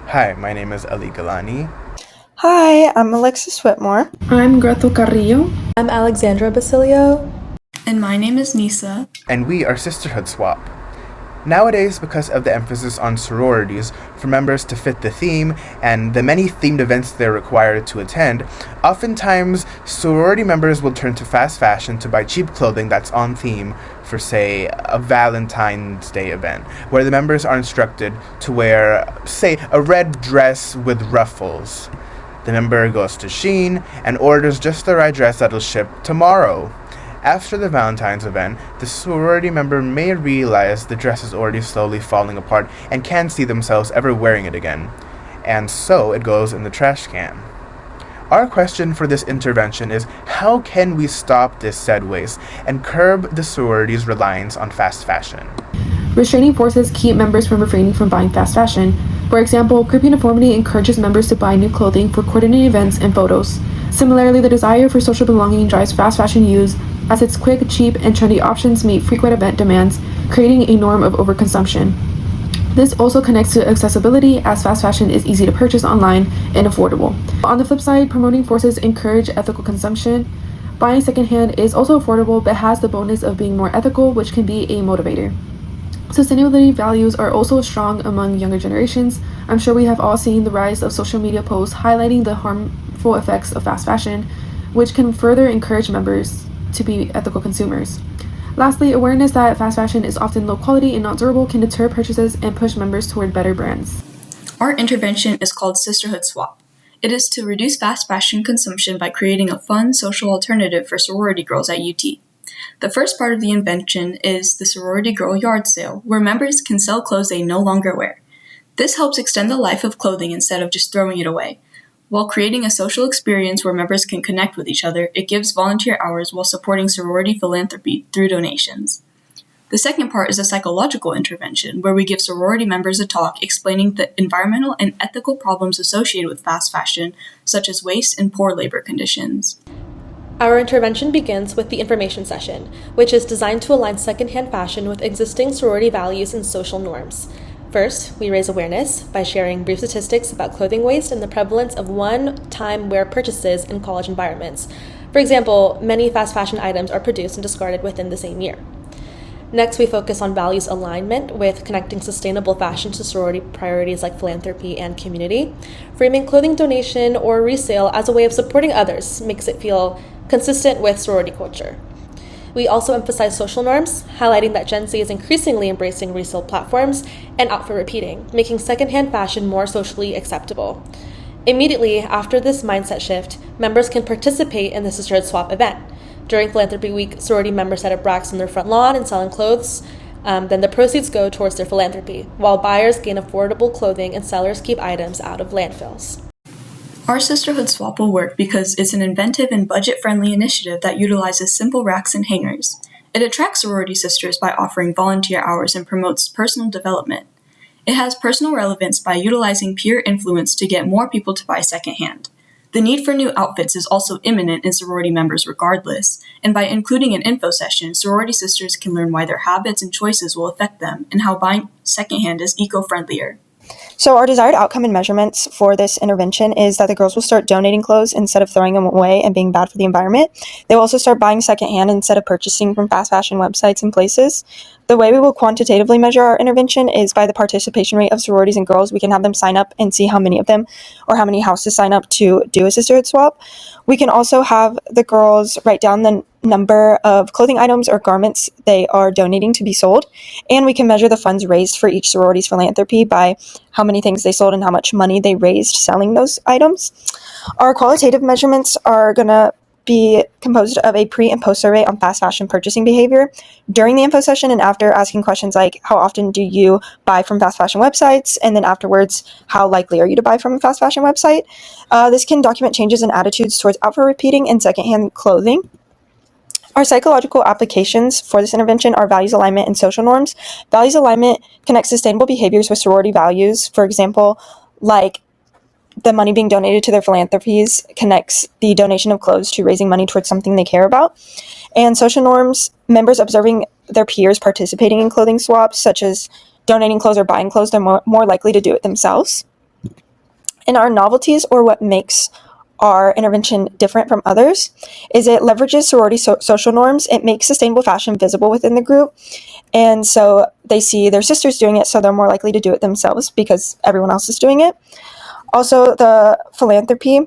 Hi, my name is Gillani. Hi, I'm Alexis Whitmore. I'm Grethel Carrillo. I'm Alexandra Basillio. And my name is Nissa. And we are Sisterhood Swap. Nowadays, because of the emphasis on sororities for members to fit the theme and the many themed events they're required to attend, oftentimes sorority members will turn to fast fashion to buy cheap clothing that's on theme for, say, a Valentine's Day event, where the members are instructed to wear, say, a red dress with ruffles. The member goes to Shein and orders just the right dress that'll ship tomorrow. After the Valentine's event, the sorority member may realize the dress is already slowly falling apart and can't see themselves ever wearing it again, and so it goes in the trash can. Our question for this intervention is, how can we stop this said waste and curb the sorority's reliance on fast fashion? Restraining forces keep members from refraining from buying fast fashion. For example, group uniformity encourages members to buy new clothing for coordinated events and photos. Similarly, the desire for social belonging drives fast fashion use, as its quick, cheap, and trendy options meet frequent event demands, creating a norm of overconsumption. This also connects to accessibility, as fast fashion is easy to purchase online and affordable. On the flip side, promoting forces encourage ethical consumption. Buying secondhand is also affordable, but has the bonus of being more ethical, which can be a motivator. Sustainability values are also strong among younger generations. I'm sure we have all seen the rise of social media posts highlighting the harmful effects of fast fashion, which can further encourage members to be ethical consumers. Lastly, awareness that fast fashion is often low quality and not durable can deter purchases and push members toward better brands. Our intervention is called Sisterhood Swap. It is to reduce fast fashion consumption by creating a fun social alternative for sorority girls at UT. The first part of the invention is the Sorority Girl Yard Sale, where members can sell clothes they no longer wear. This helps extend the life of clothing instead of just throwing it away. While creating a social experience where members can connect with each other, it gives volunteer hours while supporting sorority philanthropy through donations. The second part is a psychological intervention, where we give sorority members a talk explaining the environmental and ethical problems associated with fast fashion, such as waste and poor labor conditions. Our intervention begins with the information session, which is designed to align secondhand fashion with existing sorority values and social norms. First, we raise awareness by sharing brief statistics about clothing waste and the prevalence of one-time wear purchases in college environments. For example, many fast fashion items are produced and discarded within the same year. Next, we focus on values alignment with connecting sustainable fashion to sorority priorities like philanthropy and community. Framing clothing donation or resale as a way of supporting others makes it feel consistent with sorority culture. We also emphasize social norms, highlighting that Gen Z is increasingly embracing resale platforms and outfit repeating, making secondhand fashion more socially acceptable. Immediately after this mindset shift, members can participate in the Sisterhood Swap event. During Philanthropy Week, sorority members set up racks on their front lawn and selling clothes. Then the proceeds go towards their philanthropy, while buyers gain affordable clothing and sellers keep items out of landfills. Our Sisterhood Swap will work because it's an inventive and budget-friendly initiative that utilizes simple racks and hangers. It attracts sorority sisters by offering volunteer hours and promotes personal development. It has personal relevance by utilizing peer influence to get more people to buy secondhand. The need for new outfits is also imminent in sorority members regardless, and by including an info session, sorority sisters can learn why their habits and choices will affect them and how buying secondhand is eco-friendlier. So our desired outcome and measurements for this intervention is that the girls will start donating clothes instead of throwing them away and being bad for the environment. They will also start buying secondhand instead of purchasing from fast fashion websites and places. The way we will quantitatively measure our intervention is by the participation rate of sororities and girls. We can have them sign up and see how many of them or how many houses sign up to do a sisterhood swap. We can also have the girls write down the number of clothing items or garments they are donating to be sold, and we can measure the funds raised for each sorority's philanthropy by how many things they sold and how much money they raised selling those items. Our qualitative measurements are going to be composed of a pre and post survey on fast fashion purchasing behavior during the info session and after, asking questions like how often do you buy from fast fashion websites, and then afterwards, how likely are you to buy from a fast fashion website. This can document changes in attitudes towards outfit repeating and secondhand clothing. Our psychological applications for this intervention are values alignment and social norms. Values alignment connects sustainable behaviors with sorority values. For example, like the money being donated to their philanthropies connects the donation of clothes to raising money towards something they care about. And social norms, members observing their peers participating in clothing swaps, such as donating clothes or buying clothes, they're more likely to do it themselves. And our novelties, or what makes our intervention different from others, is it leverages sorority social norms. It makes sustainable fashion visible within the group. And so they see their sisters doing it, so they're more likely to do it themselves because everyone else is doing it. Also, the philanthropy,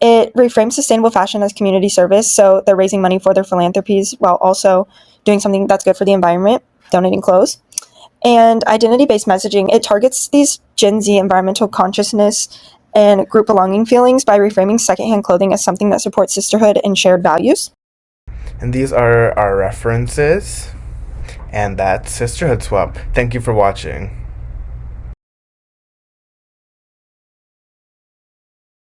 it reframes sustainable fashion as community service. So they're raising money for their philanthropies while also doing something that's good for the environment, donating clothes. And identity-based messaging, it targets these Gen Z environmental consciousness and group belonging feelings by reframing secondhand clothing as something that supports sisterhood and shared values. And these are our references. And that's Sisterhood Swap. Thank you for watching.